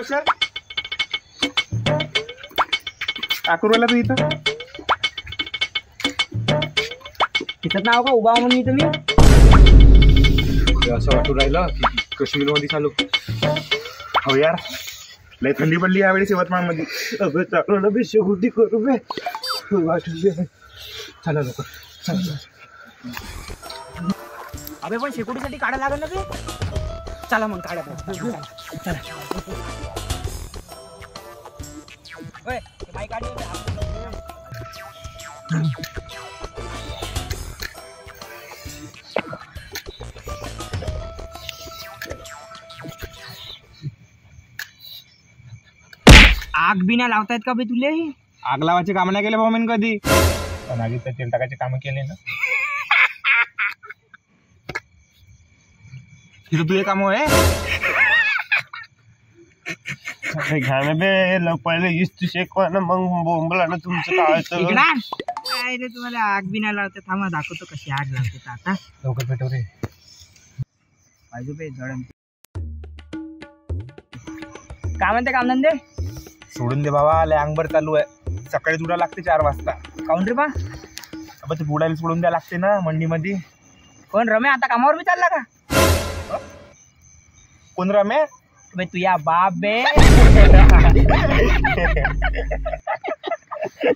बसर काकुरवाला तू इथं तिथं नाव का उभा म्हणून इथं मी असं वाटू राहिलं की काश्मीर मध्ये चालू. हो यार लय थंडी पडली यावेळेस यवतमाळ मध्ये. अबे चालू ना बे शेवटी करू बे चला लोक चला. अबे पण शेकोटीसाठी काढा लागेल ना बे. चला मग काढा चला. ओय ते बाईक काढली आग बी नाही लावतायत का बे तुले. आग लावायचे काम नाही केले भाऊ मी कधी. पण आधी तर तेल टाकायचे काम केले ना. तिथं तुझे काम आहे घ्याने बे पहिले इस्तू शेकवा ना मग बोंबला ना तुमचं काय रे तुम्हाला आग बी नाही लावते. थांबा दाखवतो कशी आग लावते. आता लवकर पेटव रे पाहिजे बे जळण. काय म्हणते कामधंदे. सोडून दे बाबा लय अंगभर चालू आहे. सकाळी उठा लागते 4 वाजता. काउंटर बा अब ते बुडायला सोडून द्या लागते ना मंडी मध्ये. कोण रमे आता कामावर बी चालला का. कोण रमे बे तुझ्या बाप बे.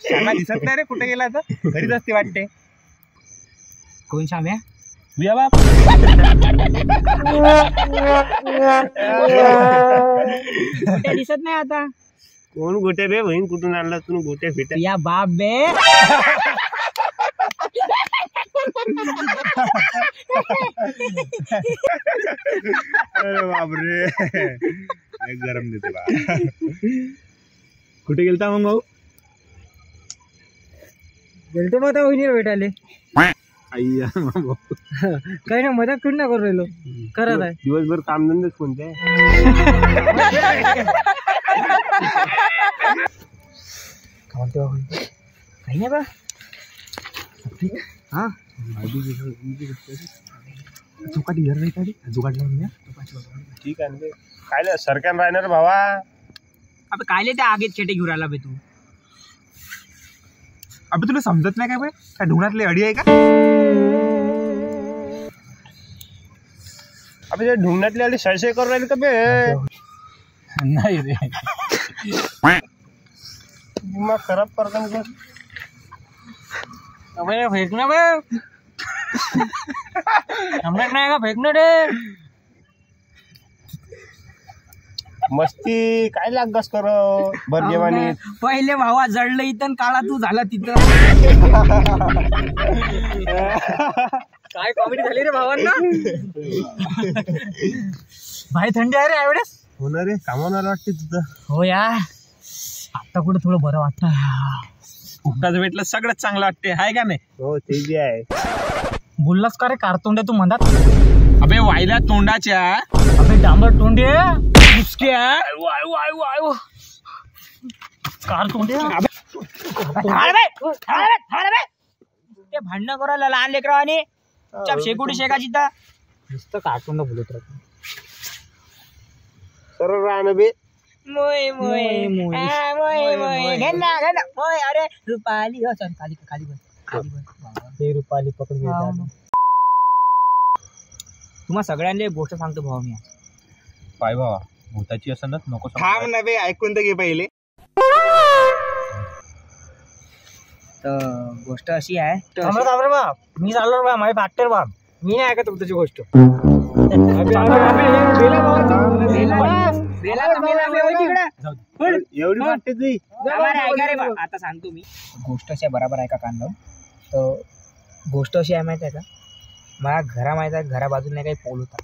श्यामा दिसत नाही रे कुठे गेला तर. घरीच असते वाटते. कोण श्याम्या तुझ्या बाप. गोट्या दिसत नाही आता. कोण गोटे बे बहीण कुठून आणला तू गोटे फिटे. तुझ्या बाप बे. अरे बापरे गरम देते बा. कुठे गेलता मग भाऊ. गेलतो मग वहिनीला भेटायले. आई काही ना मजाक करून करू राहिलो. करत आहे दिवसभर कामधंदेच कोणते. काही नाही बा. हा चौकाटी घर नाही काढी जुगाडला. ठीक आहे काय सरकार राहणार भावा. अबे कायले त्या आगीत खेटे घेऊन राहिला बे तू. अबे तुला समजत नाही काय बे. काय ढुंगणातले अडी आहे का. अबे ते ढुंगणातले अडी शय करून राहिले का बे. नाही रे मग खराब करता अबे फेक ना बे. हमने नाही का फेकणं रे. मस्ती काय लागस कर बर जेवानी. पहिले भावा जळलं इथं काळा तू झाला तिथं. काय कॉमेडी झाली रे भावांना. भाई थंडी आहे रे यावेळेस. होणार रे कामावर वाटते तुझं. हो या आता कुठं थोडं बरं वाटतं. फुकटाचं भेटलं सगळ्यात चांगलं वाटते हाय का नाही. हो ते बी आहे. बोललास का रे कारतोंडे तू म्हणतात. अबे वायला तोंडाच्या. अबे डांबर तोंडे मुसक्या. कारतोंडे ते भांडणं करायला लहान लेकरं आणि शेकोटी शेकाची तर नुसतं कारतोंड बोलत राहतो. सरळ राहणं बे. मोय मोय मोय मोय मोय घेना घेना मोय. अरे रुपाली हो चल खाली खाली बस खाली बस. ते रुपाली पकड. तुम्हा सगळ्यांना एक गोष्ट सांगतो भाऊ मी. पाय भावा भूताची असं नको थांब ना बे. ऐकून तर घे पहिले. तर गोष्ट अशी आहे. मी चाललो बा माझे फॅक्टर बा. मी नाही ऐकत तुमची गोष्ट. एवढी वाटते तुझी. आता सांगतो मी गोष्ट अशी बरोबर आहे का कांदा. तर गोष्ट अशी आहे माहिती आहे का. मला घरा माहित आहे घरा बाजूला नाही काही पोल होता.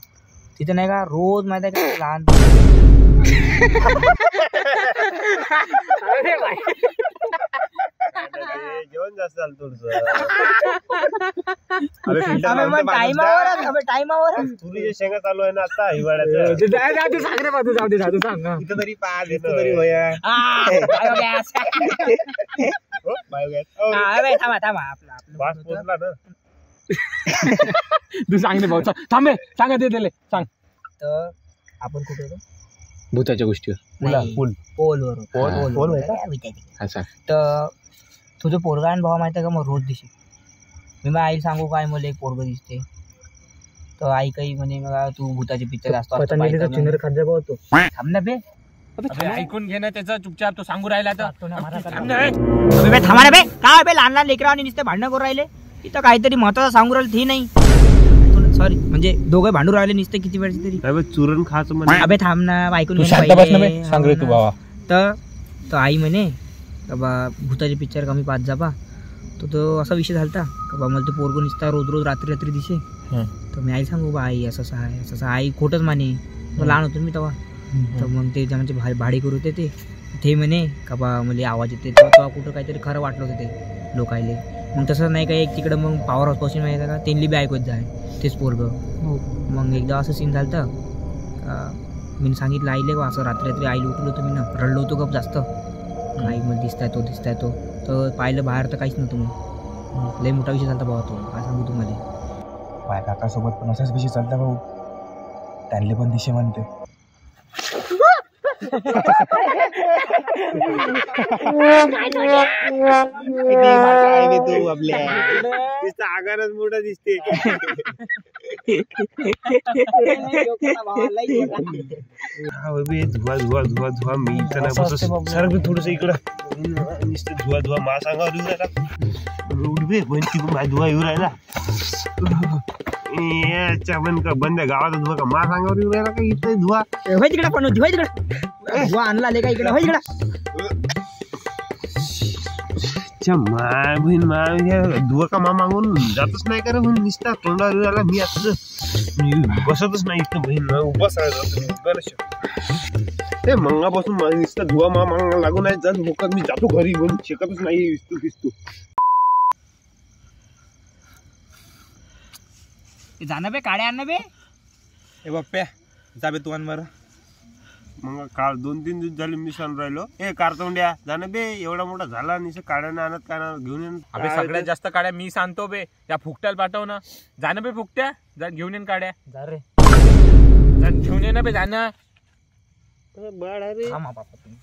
तिथे नाही का रोज माहित आहे का लहान. जेवण जास्त झालं तुझं. टाइमावर तुरी शेंगा चालू आहे ना आता हिवाळ्याचं. सांग रे बाजू. जाऊ दे सांग. इथं तरी पाच इथं तरी होया. थांबा थांबा आपला वास पोचला ना. तू सांग रे भाऊ. थांबे सांगा ते सांग. तर आपण कुठे होतो. भूताच्या गोष्टीवर नाही, पोलवर अच्छा. तर तुझं पोरगा आणि भावा माहिती आहे का मग रोज दिसे. मी मग आईला सांगू काय मला एक पोरग दिसते तर आई काही म्हणे मग तू भूताचे पिक्चर असतो थांब ना बे. ऐकून घे ना त्याचं चुपचाप. तो सांगू राहिला तर थांबा ना बे. काय बे लहान लहान लेकरांनी नुसते भांडणं करून राहिले. इथं काहीतरी महत्वाचं सांगू राहिले ते नाही. सॉरी म्हणजे दोघे भांडू राहिले नुसते किती वेळ तरी. चुरण खायचं म्हणजे अबे थांब ना ऐकून सांग रे तू बाबा. तर आई म्हणे का बा भूताचे पिक्चर कमी पाहत जा बा. तो असा विषय झालता का बा मला ते पोरगो निसता रोज रोज रात्री रात्री दिसे. तर मी आई सांगू बा आई असं आहे असं. आई खोटंच माने. लहान होतो मी तेव्हा. तर मग ते म्हणजे भाडे करू होते ते म्हणे का बा मला आवाज येते तेव्हा कुठं काहीतरी खरं वाटलं होतं ते लोकायले. मग तसं नाही का एक तिकडं मग पॉवर हाऊस पासून माहिती का त्यांनी बी ऐकत जाय तेच पोरगं. मग एकदा असं सीन झालं मी सांगितलं आईले बा असं रात्री रात्री आईला उठलो होतो मी ना. रडलो होतो गप जास्त. आई मला दिसताय तो तर पाहिलं बाहेर तर काहीच नव्हतं. मग लय मोठा विषय झाला बाबा तो. काय सांगू तुम्हाला. माझ्या काकासोबत पण असाच विषय चालता भाऊ. त्यांना पण दिशे म्हणते. आगारच मोठा दिसते. धुवा धुवा धुवा धुवा मी इथं नाही बसत. सर मी थोडस इकडं नुसतं धुवा धुवा मा सांगावर येऊ राहिला. उडबे पण तिकडून माझ्या धुवा येऊ राहिला. याच्या पण का बंद गावाचा धुवा का मा सांगावर येऊ राहिला का इथं धुवा. होय तिकडे पण होती. होय तिकडे धुवा आणला आले का इकडे. होय तिकडे माय बहीण माय धुवा का मा मागून जातच नाही का रे म्हणून निसता तोंडावर येऊ राहिला. मी आता बसतच नाही इथं बहीण उपास ते मंगापासून निसता धुवा मा मागा लागून नाही जात होकार. मी जातो घरी म्हणून शेकतच नाही. दिसतो जाणं बे काड्या आण बे. ए बाप्प्या जा बे तू आण बरं. मग काल 2-3 दिवस झाले मी सांगून राहिलो ए कारतोंड्या जाणं बे. एवढा मोठा झाला निस काड्यानं आणत काय घेऊन येऊन. अबे सगळ्यात जास्त काड्या मी सांगतो बे. त्या फुकट्याला पाठव ना. जाणं बे फुकट्या. जा घेऊन येईन काड्या. जा रे जा घेऊन ये ना बे. जाणं बाळ अरे हा मा बापा तुम्ही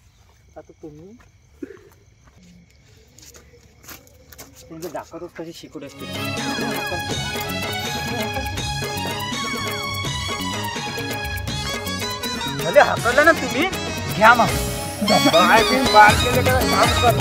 आता तुम्ही त्यांचे दाखवतच कसे शिकवले असते. म्हणजे हाकलं ना तुम्ही घ्या मग. बाळ केले का काम कर.